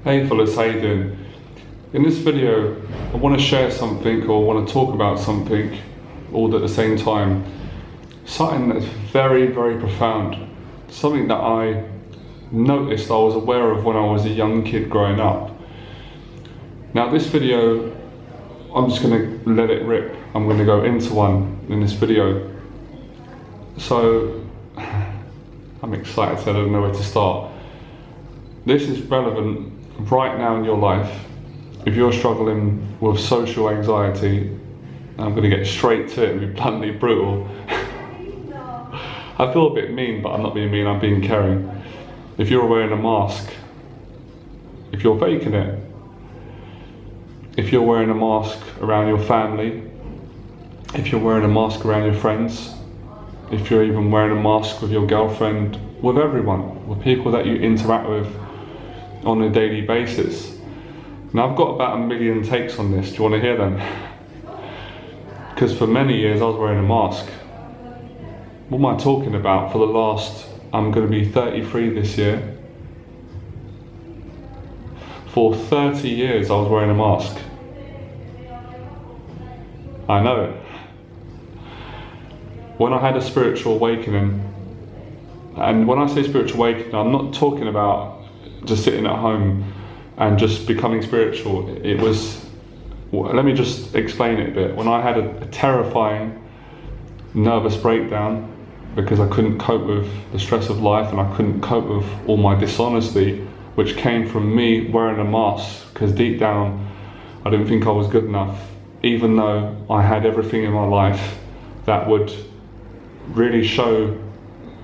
Hey fellas, how you doing? In this video, I want to share something or want to talk about something all at the same time. Something that's very, very profound. Something that I noticed I was aware of when I was a young kid growing up. Now this video, I'm just going to let it rip. I'm going to go into one in this video. So, I'm excited, so I don't know where to start. This is relevant right now in your life. If you're struggling with social anxiety, I'm going to get straight to it and be bluntly brutal. I feel a bit mean, but I'm not being mean, I'm being caring. If you're wearing a mask, if you're faking it, if you're wearing a mask around your family, if you're wearing a mask around your friends, if you're even wearing a mask with your girlfriend, with everyone, with people that you interact with on a daily basis. Now I've got about 1 million takes on this. Do you want to hear them? Because for many years I was wearing a mask. What am I talking about? For the last, I'm going to be 33 this year. For 30 years I was wearing a mask. I know it. When I had a spiritual awakening, and when I say spiritual awakening, I'm not talking about just sitting at home and just becoming spiritual. It was, let me just explain it a bit. When I had a terrifying nervous breakdown because I couldn't cope with the stress of life and I couldn't cope with all my dishonesty, which came from me wearing a mask, because deep down I didn't think I was good enough, even though I had everything in my life that would really show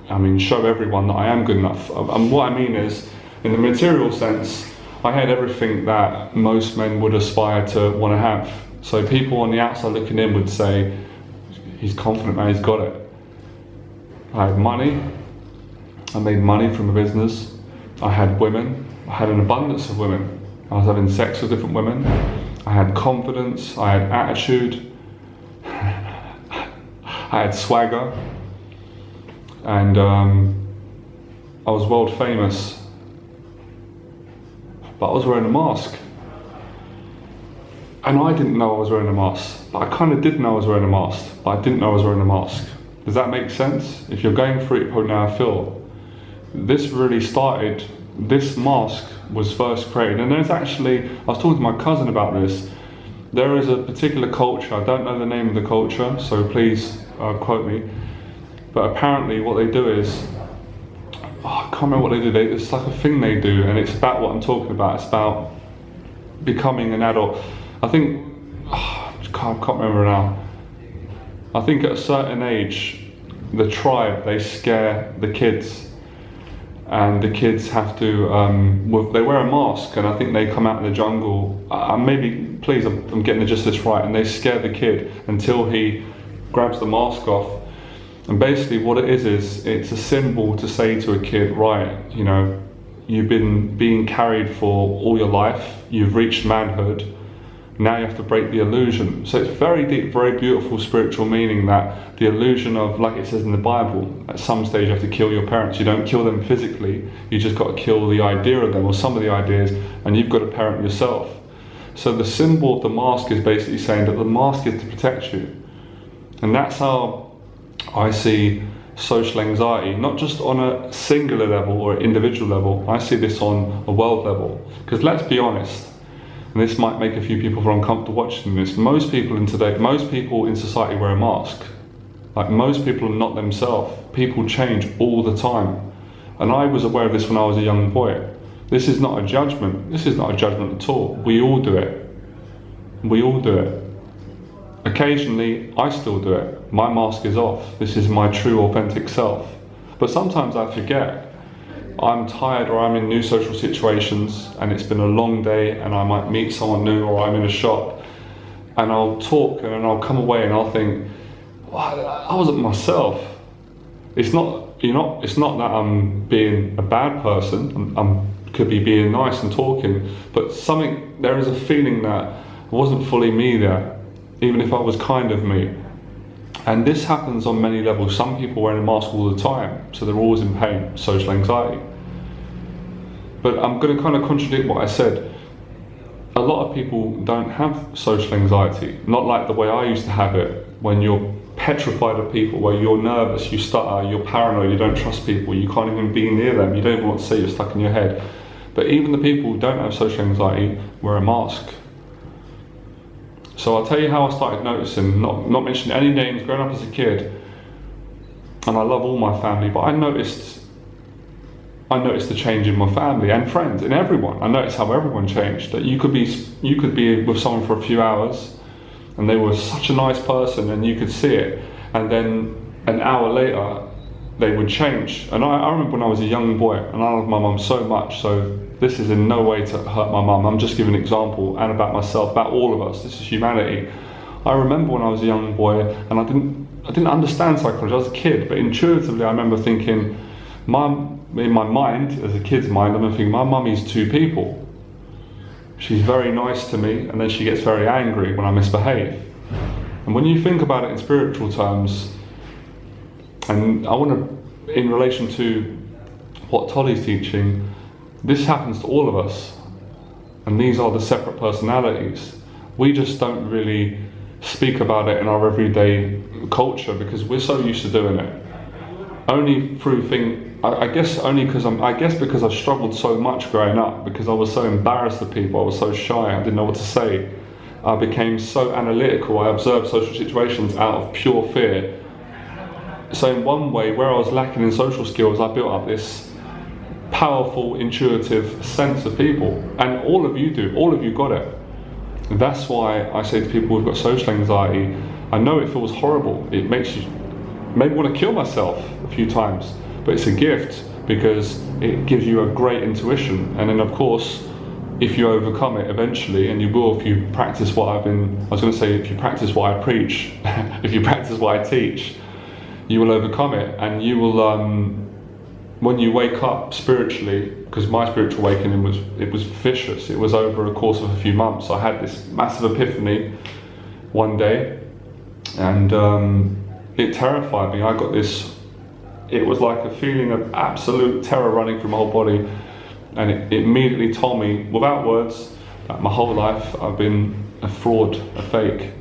everyone that I am good enough. And what I mean is, in the material sense, I had everything that most men would aspire to want to have. So people on the outside looking in would say, he's confident, man, he's got it. I had money, I made money from a business, I had women, I had an abundance of women. I was having sex with different women, I had confidence, I had attitude, I had swagger, and I was world famous. But I was wearing a mask. And I didn't know I was wearing a mask. But I kind of did know I was wearing a mask. But I didn't know I was wearing a mask. Does that make sense? If you're going through it, you probably know how I feel. This really started, this mask was first created. And there's actually, I was talking to my cousin about this. There is a particular culture, I don't know the name of the culture, so please quote me. But apparently what they do is, I can't remember what they do. It's like a thing they do, and it's about what I'm talking about. It's about becoming an adult. I think, I can't remember now. I think at a certain age, the tribe, they scare the kids, and the kids have to, they wear a mask, and I think they come out in the jungle. Maybe, please, I'm getting the gist of this right, and they scare the kid until he grabs the mask off. And basically what it is it's a symbol to say to a kid, right, you know, you've been being carried for all your life, you've reached manhood, now you have to break the illusion. So it's very deep, very beautiful spiritual meaning, that the illusion of, like it says in the Bible, at some stage you have to kill your parents. You don't kill them physically, you just got to kill the idea of them, or some of the ideas, and you've got to parent yourself. So the symbol of the mask is basically saying that the mask is to protect you. And that's how I see social anxiety, not just on a singular level or an individual level. I see this on a world level. Because let's be honest, and this might make a few people feel uncomfortable watching this, most people in society wear a mask. Like, most people are not themselves. People change all the time. And I was aware of this when I was a young boy. This is not a judgment. This is not a judgment at all. We all do it. We all do it. Occasionally, I still do it. My mask is off. This is my true, authentic self. But sometimes I forget. I'm tired, or I'm in new social situations, and it's been a long day, and I might meet someone new, or I'm in a shop, and I'll talk, and I'll come away, and I'll think, oh, I wasn't myself. It's not that I'm being a bad person. Could be being nice and talking, but there is a feeling that I wasn't fully me there, even if I was kind of me. And this happens on many levels. Some people wearing a mask all the time, so they're always in pain, social anxiety. But I'm going to kind of contradict what I said. A lot of people don't have social anxiety, not like the way I used to have it, when you're petrified of people, where you're nervous, you stutter, you're paranoid, you don't trust people, you can't even be near them, you don't even want to say, you're stuck in your head. But even the people who don't have social anxiety wear a mask. So I'll tell you how I started noticing, not mentioning any names, growing up as a kid, and I love all my family, but I noticed the change in my family and friends and everyone. I noticed how everyone changed. That you could be with someone for a few hours and they were such a nice person and you could see it, and then an hour later they would change. And I remember when I was a young boy, and I love my mum so much, so this is in no way to hurt my mum, I'm just giving an example, and about myself, about all of us, this is humanity. I remember when I was a young boy and I didn't understand psychology, I was a kid, but intuitively I remember thinking, in my mind, as a kid's mind, I'm thinking, my mummy's two people. She's very nice to me, and then she gets very angry when I misbehave. And when you think about it in spiritual terms, and I want to, in relation to what Tolly's teaching, this happens to all of us. And these are the separate personalities. We just don't really speak about it in our everyday culture because we're so used to doing it. Only through I guess because I struggled so much growing up, because I was so embarrassed of people, I was so shy, I didn't know what to say. I became so analytical, I observed social situations out of pure fear. So in one way, where I was lacking in social skills, I built up this powerful, intuitive sense of people. And all of you do, all of you got it. That's why I say to people who've got social anxiety, I know it feels horrible, it makes you maybe want to kill myself a few times, but it's a gift because it gives you a great intuition. And then of course, if you overcome it eventually, and you will if you practice if you practice what I preach, if you practice what I teach, you will overcome it, and you will, when you wake up spiritually, because my spiritual awakening was vicious, it was over a course of a few months. I had this massive epiphany one day, and it terrified me. I got this, it was like a feeling of absolute terror running through my whole body, and it immediately told me, without words, that my whole life I've been a fraud, a fake,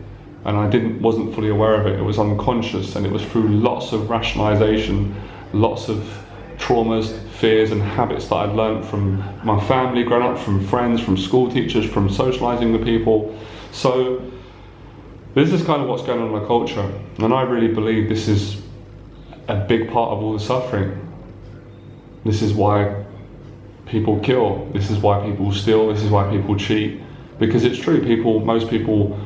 and I wasn't fully aware of it. It was unconscious, and it was through lots of rationalization, lots of traumas, fears and habits that I'd learned from my family, growing up, from friends, from school teachers, from socializing with people. So this is kind of what's going on in our culture, and I really believe this is a big part of all the suffering. This is why people kill, this is why people steal, this is why people cheat, because it's true, most people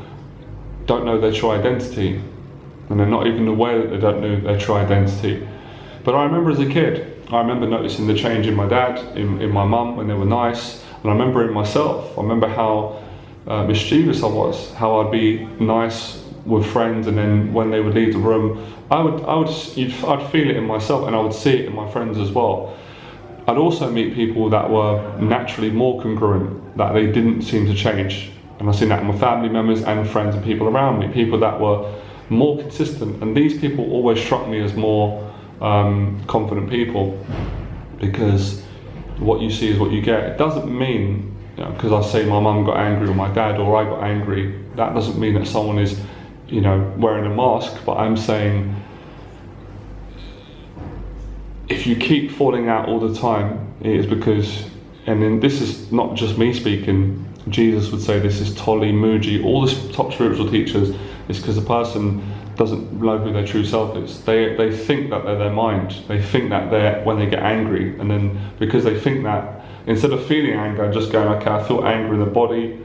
don't know their true identity, and they're not even aware that they don't know their true identity. But I remember as a kid, I remember noticing the change in my dad, in my mum when they were nice, and I remember in myself, I remember how mischievous I was, how I'd be nice with friends, and then when they would leave the room, I'd feel it in myself, and I would see it in my friends as well. I'd also meet people that were naturally more congruent, that they didn't seem to change, and I've seen that in my family members and friends and people around me, people that were more consistent, and these people always struck me as more confident people, because what you see is what you get. It doesn't mean, because I say my mum got angry or my dad or I got angry, that doesn't mean that someone is wearing a mask, but I'm saying if you keep falling out all the time, it is because, and then this is not just me speaking, Jesus would say this, is Tolly, Muji, all the top spiritual teachers, it's because the person doesn't know who their true self is. They think that they're their mind. They think that they're when they get angry, and then because they think that, instead of feeling anger, just going, okay, I feel anger in the body,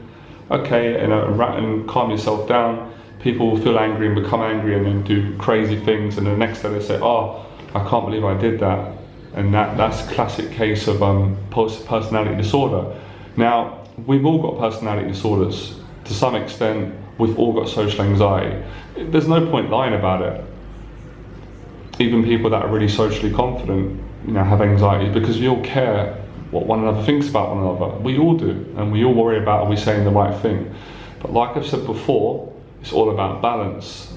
okay, and calm yourself down. People will feel angry and become angry and then do crazy things, and the next day they say, oh, I can't believe I did that. And that's a classic case of personality disorder. Now, we've all got personality disorders. To some extent, we've all got social anxiety. There's no point lying about it. Even people that are really socially confident, have anxiety, because we all care what one another thinks about one another. We all do, and we all worry about, are we saying the right thing? But like I've said before, it's all about balance.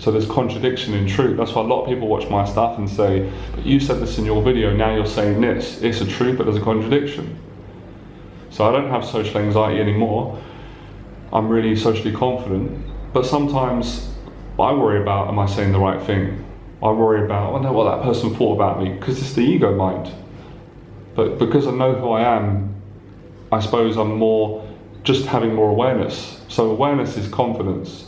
So there's contradiction in truth. That's why a lot of people watch my stuff and say, but you said this in your video, now you're saying this. It's a truth, but there's a contradiction. So I don't have social anxiety anymore. I'm really socially confident. But sometimes I worry about, am I saying the right thing? I worry about, I wonder what that person thought about me, because it's the ego mind. But because I know who I am, I suppose I'm more just having more awareness. So awareness is confidence.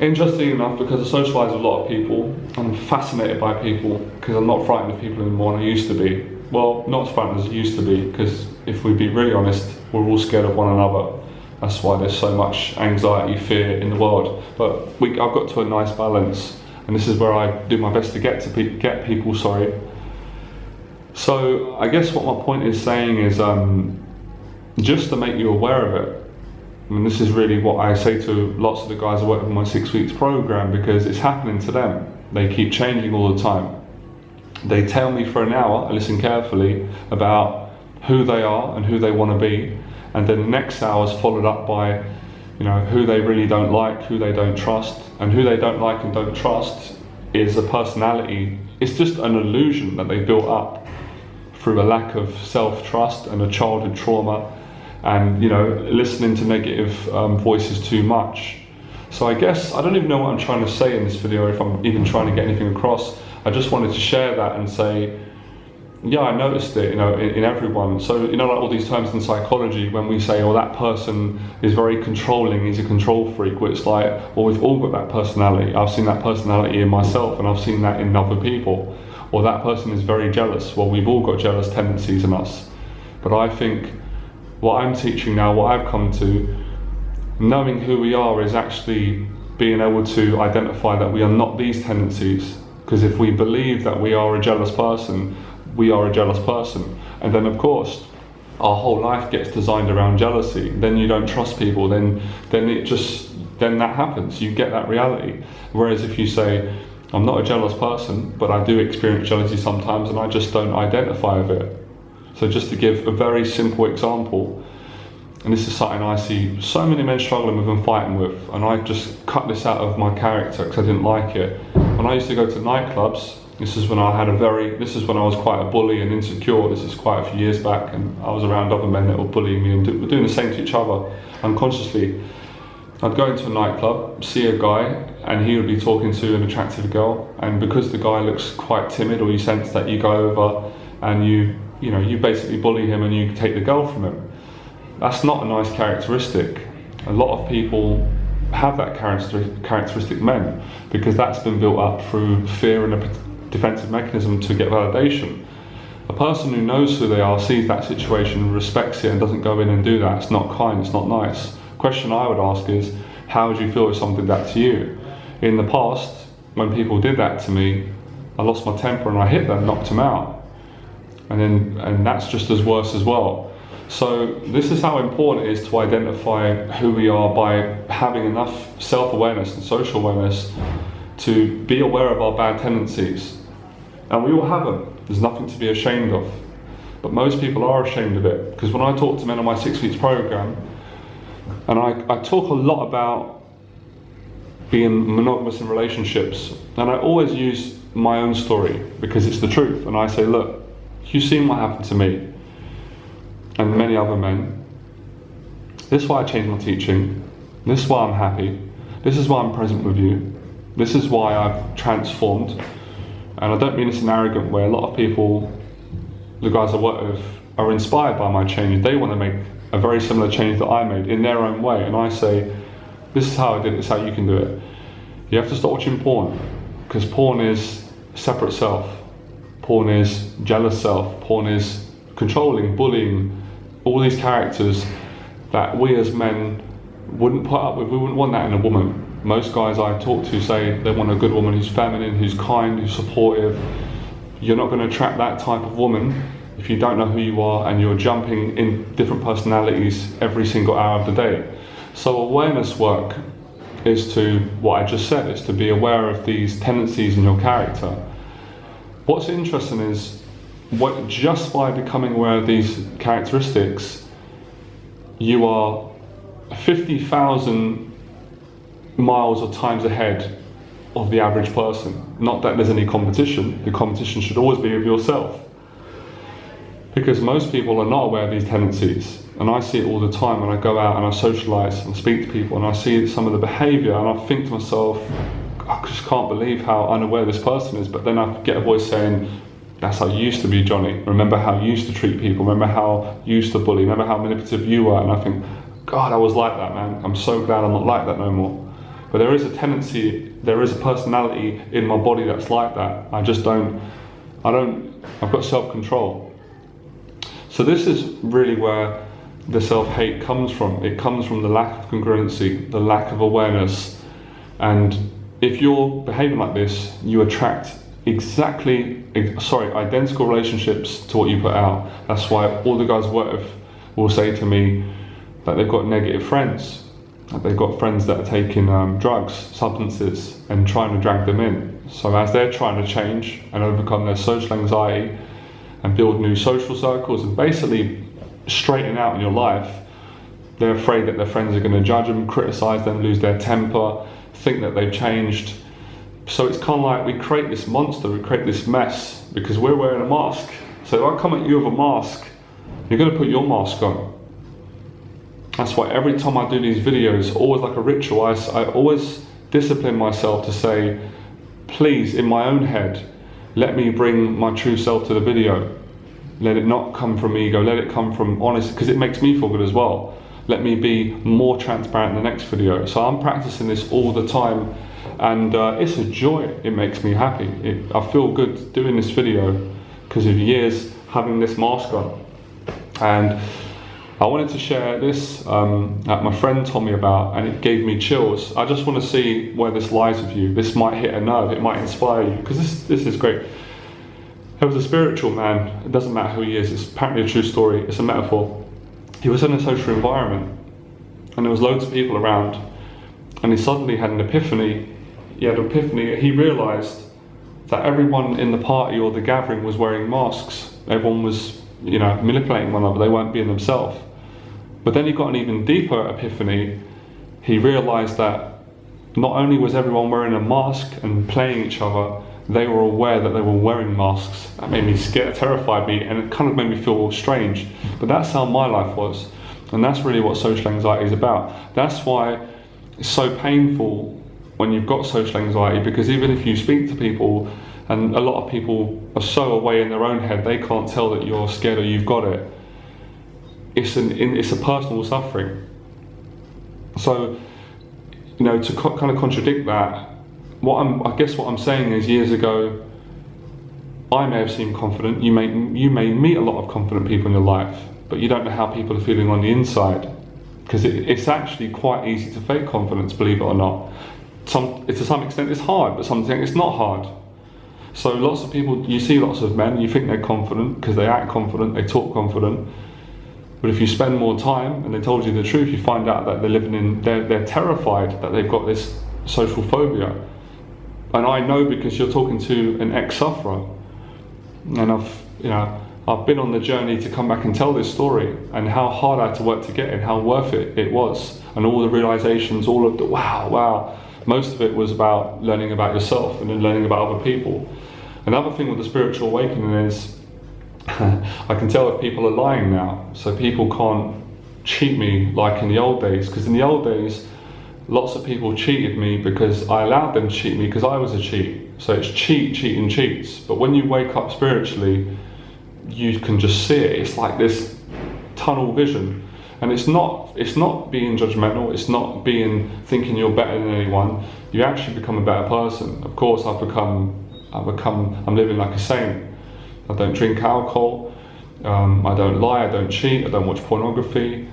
Interesting enough, because I socialise with a lot of people, I'm fascinated by people, because I'm not frightened of people anymore than I used to be. Well, not as frightened as I used to be, because if we be really honest, we're all scared of one another. That's why there's so much anxiety, fear in the world. But I've got to a nice balance, and this is where I do my best to get people. So I guess what my point is saying is just to make you aware of it. I mean, this is really what I say to lots of the guys I work with in my 6 weeks program, because it's happening to them. They keep changing all the time. They tell me for an hour, I listen carefully, about who they are and who they want to be, and then the next hour is followed up by, who they really don't like, who they don't trust, and who they don't like and don't trust is a personality. It's just an illusion that they built up through a lack of self-trust and a childhood trauma, and listening to negative voices too much. So I guess I don't even know what I'm trying to say in this video, if I'm even trying to get anything across. I just wanted to share that and say, yeah, I noticed it, in everyone. So, like all these terms in psychology, when we say, oh, that person is very controlling, he's a control freak, well, it's like, well, we've all got that personality. I've seen that personality in myself, and I've seen that in other people. Or that person is very jealous. Well, we've all got jealous tendencies in us. But I think what I'm teaching now, what I've come to, knowing who we are is actually being able to identify that we are not these tendencies. Because if we believe that we are a jealous person, we are a jealous person. And then of course, our whole life gets designed around jealousy. Then you don't trust people, then that happens, you get that reality. Whereas if you say, I'm not a jealous person, but I do experience jealousy sometimes and I just don't identify with it. So just to give a very simple example, and this is something I see so many men struggling with and fighting with, and I just cut this out of my character because I didn't like it. When I used to go to nightclubs, this is when I was quite a bully and insecure. This is quite a few years back, and I was around other men that were bullying me and were doing the same to each other unconsciously. I'd go into a nightclub, see a guy, and he would be talking to an attractive girl, and because the guy looks quite timid, or you sense that, you go over and you basically bully him and you take the girl from him. That's not a nice characteristic. A lot of people have that characteristic, men, because that's been built up through fear and a defensive mechanism to get validation. A person who knows who they are, sees that situation, respects it, and doesn't go in and do that. It's not kind, it's not nice. The question I would ask is, how would you feel if someone did that to you? In the past, when people did that to me, I lost my temper and I hit them, knocked them out. And that's just as worse as well. So this is how important it is to identify who we are by having enough self-awareness and social awareness to be aware of our bad tendencies. And we all have them. There's nothing to be ashamed of. But most people are ashamed of it, because when I talk to men on my 6 weeks program, and I talk a lot about being monogamous in relationships, and I always use my own story because it's the truth. And I say, look, you've seen what happened to me and many other men. This is why I changed my teaching. This is why I'm happy. This is why I'm present with you. This is why I've transformed. And I don't mean this in an arrogant way. A lot of people, the guys I work with, are inspired by my change. They want to make a very similar change that I made in their own way. And I say, this is how I did it, this is how you can do it. You have to stop watching porn, because porn is separate self. Porn is jealous self. Porn is controlling, bullying, all these characters that we as men wouldn't put up with. We wouldn't want that in a woman. Most guys I talk to say they want a good woman who's feminine, who's kind, who's supportive. You're not going to attract that type of woman if you don't know who you are and you're jumping in different personalities every single hour of the day. So awareness work is to, what I just said, is to be aware of these tendencies in your character. What's interesting is, just by becoming aware of these characteristics, you are 50,000 miles or times ahead of the average person. Not that there's any competition. The competition should always be with yourself. Because most people are not aware of these tendencies. And I see it all the time when I go out and I socialise and speak to people, and I see some of the behaviour, and I think to myself, I just can't believe how unaware this person is. But then I get a voice saying, that's how you used to be, Johnny. Remember how you used to treat people. Remember how you used to bully. Remember how manipulative you were. And I think, God, I was like that, man. I'm so glad I'm not like that no more. But there is a tendency, there is a personality in my body that's like that. I've got self-control. So this is really where the self-hate comes from. It comes from the lack of congruency, the lack of awareness. And if you're behaving like this, you attract identical relationships to what you put out. That's why all the guys I work with will say to me that they've got negative friends, that they've got friends that are taking drugs, substances, and trying to drag them in. So as they're trying to change and overcome their social anxiety and build new social circles and basically straighten out in your life, they're afraid that their friends are going to judge them, criticize them, lose their temper, think that they've changed. So it's kind of like we create this monster, we create this mess because we're wearing a mask. So if I come at you with a mask, you're going to put your mask on. That's why every time I do these videos, always like a ritual, I always discipline myself to say, please, in my own head, let me bring my true self to the video. Let it not come from ego, let it come from honesty, because it makes me feel good as well. Let me be more transparent in the next video. So I'm practicing this all the time, and it's a joy. It makes me happy. I feel good doing this video because of years having this mask on. And I wanted to share this that my friend told me about, and it gave me chills. I just want to see where this lies with you. This might hit a nerve, it might inspire you, because this is great. There was a spiritual man, it doesn't matter who he is, it's apparently a true story, it's a metaphor. He was in a social environment, and there was loads of people around, and he suddenly had an epiphany. He realised that everyone in the party or the gathering was wearing masks. Everyone was, manipulating one another, they weren't being themselves. But then he got an even deeper epiphany. He realised that not only was everyone wearing a mask and playing each other, they were aware that they were wearing masks. That made me scared, terrified me, and it kind of made me feel strange. But that's how my life was. And that's really what social anxiety is about. That's why it's so painful when you've got social anxiety, because even if you speak to people, and a lot of people are so away in their own head, they can't tell that you're scared or you've got it. It's a personal suffering. So, to kind of contradict that, I guess what I'm saying is, years ago, I may have seemed confident. You may meet a lot of confident people in your life, but you don't know how people are feeling on the inside, because it's actually quite easy to fake confidence, believe it or not. To some extent it's hard, but sometimes it's not hard. So lots of people, you see lots of men, you think they're confident because they act confident, they talk confident. But if you spend more time and they told you the truth, you find out that they're terrified, that they've got this social phobia. And I know because you're talking to an ex-sufferer, and I've been on the journey to come back and tell this story, and how hard I had to work to get it, how worth it was, and all the realizations, all of the wow. Most of it was about learning about yourself and then learning about other people. Another thing with the spiritual awakening is, I can tell if people are lying now, so people can't cheat me like in the old days, because in the old days, lots of people cheated me because I allowed them to cheat me because I was a cheat. So it's cheating cheats. But when you wake up spiritually, you can just see it. It's like this tunnel vision. And it's not being judgmental, it's not thinking you're better than anyone. You actually become a better person. Of course, I'm living like a saint. I don't drink alcohol, I don't lie, I don't cheat, I don't watch pornography,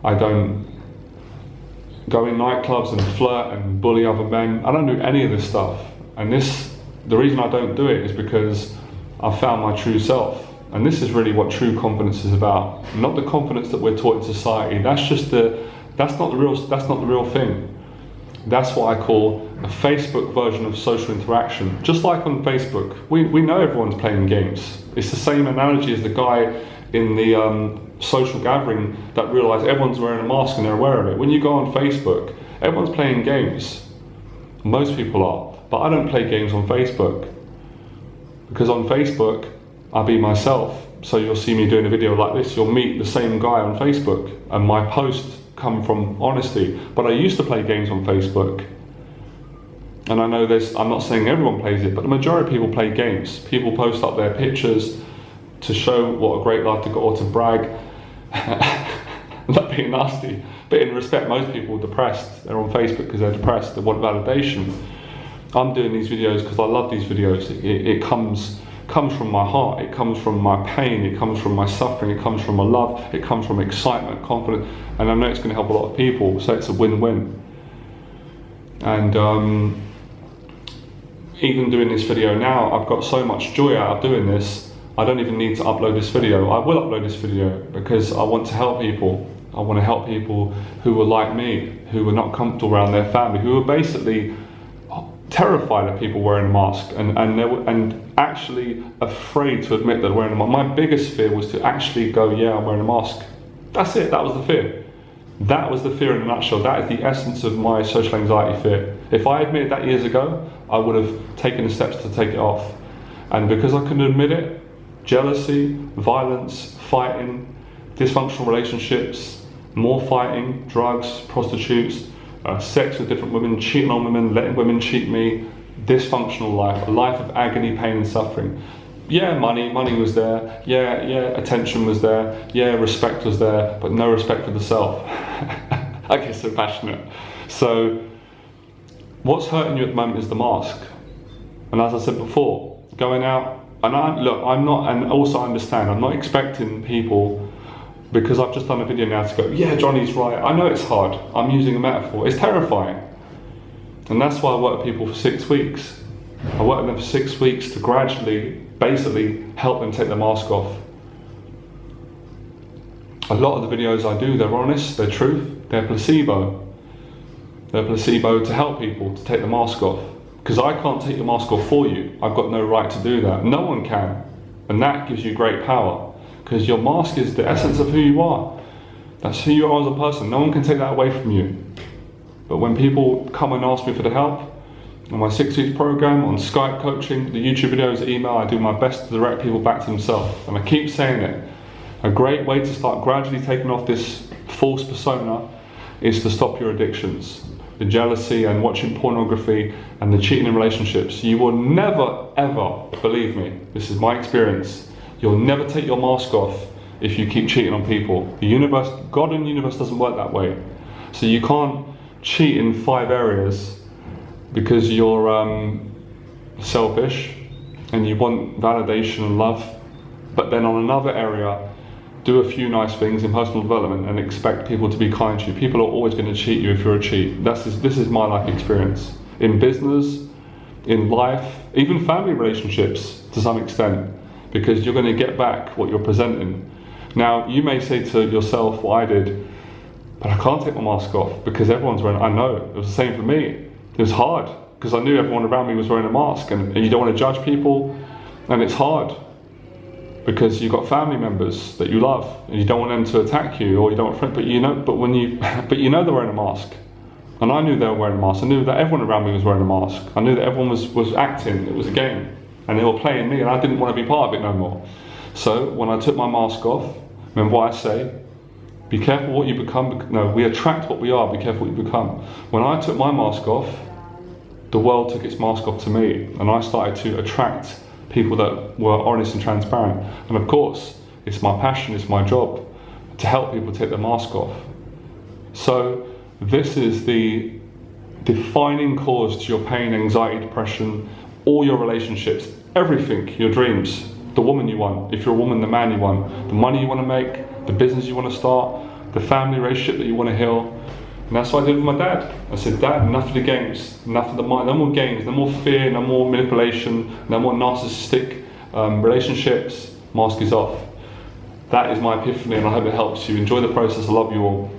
I don't go in nightclubs and flirt and bully other men. I don't do any of this stuff. And the reason I don't do it is because I found my true self. And this is really what true confidence is about. Not the confidence that we're taught in society. That's not the real thing. That's what I call a Facebook version of social interaction. Just like on Facebook, we know everyone's playing games. It's the same analogy as the guy in the social gathering that realised everyone's wearing a mask and they're aware of it. When you go on Facebook, Everyone's playing games. Most people are. But I don't play games on Facebook. Because on Facebook, I be myself. So you'll see me doing a video like this, you'll meet the same guy on Facebook, and my posts come from honesty. But I used to play games on Facebook. And I know I'm not saying everyone plays it, but the majority of people play games. People post up their pictures to show what a great life to got, or to brag. Not being nasty, but in respect, most people are depressed. They're on Facebook because they're depressed, they want validation. I'm doing these videos because I love these videos. It comes from my heart, it comes from my pain, it comes from my suffering, it comes from my love, it comes from excitement, confidence, and I know it's going to help a lot of people, so it's a win-win. And even doing this video now, I've got so much joy out of doing this, I don't even need to upload this video. I will upload this video because I want to help people. I want to help people who are like me, who are not comfortable around their family, who are basically terrified of people wearing a mask and actually afraid to admit that they're wearing a mask. My biggest fear was to actually go, yeah, I'm wearing a mask. That's it, that was the fear. That was the fear in a nutshell. That is the essence of my social anxiety fear. If I admitted that years ago, I would have taken the steps to take it off. And because I couldn't admit it, jealousy, violence, fighting, dysfunctional relationships, more fighting, drugs, prostitutes, sex with different women, cheating on women, letting women cheat me, dysfunctional life, a life of agony, pain and suffering. Yeah, money was there, yeah, attention was there, yeah, respect was there, but no respect for the self. I get so passionate. So, what's hurting you at the moment is the mask. And as I said before, going out, and I'm not, and also I understand, I'm not expecting people, because I've just done a video now to go, yeah, Johnny's right, I know it's hard, I'm using a metaphor, it's terrifying. And that's why I work with people for 6 weeks. I work with them for 6 weeks to gradually, basically, help them take their mask off. A lot of the videos I do, they're honest, they're truth, they're placebo. They're placebo to help people to take the mask off. Because I can't take your mask off for you. I've got no right to do that. No one can. And that gives you great power. Because your mask is the essence of who you are. That's who you are as a person. No one can take that away from you. But when people come and ask me for the help, on my 6 weeks program, on Skype coaching, the YouTube videos, email, I do my best to direct people back to themselves. And I keep saying it. A great way to start gradually taking off this false persona is to stop your addictions. The jealousy and watching pornography and the cheating in relationships. You will never, ever, believe me, this is my experience, you'll never take your mask off if you keep cheating on people. The universe, God and the universe doesn't work that way. So you can't cheat in 5 areas because you're selfish and you want validation and love, but then on another area, do a few nice things in personal development and expect people to be kind to you. People are always going to cheat you if you're a cheat. This is my life experience. In business, in life, even family relationships to some extent, because you're going to get back what you're presenting. Now, you may say to yourself what I did, but I can't take my mask off because everyone's wearing it. I know, it was the same for me. It was hard because I knew everyone around me was wearing a mask, and you don't want to judge people, and it's hard. Because you've got family members that you love, and you don't want them to attack you, or you don't want friends, but you know they're wearing a mask. And I knew they were wearing a mask. I knew that everyone around me was wearing a mask. I knew that everyone was acting, it was a game. And they were playing me, and I didn't want to be part of it no more. So when I took my mask off, remember what I say? Be careful what you become. No, we attract what we are, be careful what you become. When I took my mask off, the world took its mask off to me, and I started to attract people that were honest and transparent. And of course, it's my passion, it's my job to help people take their mask off. So this is the defining cause to your pain, anxiety, depression, all your relationships, everything, your dreams, the woman you want, if you're a woman, the man you want, the money you want to make, the business you want to start, the family relationship that you want to heal. And that's what I did with my dad. I said, Dad, enough of the games, enough of the mind, no more games, no more fear, no more manipulation, no more narcissistic relationships. Mask is off. That is my epiphany, and I hope it helps you. Enjoy the process. I love you all.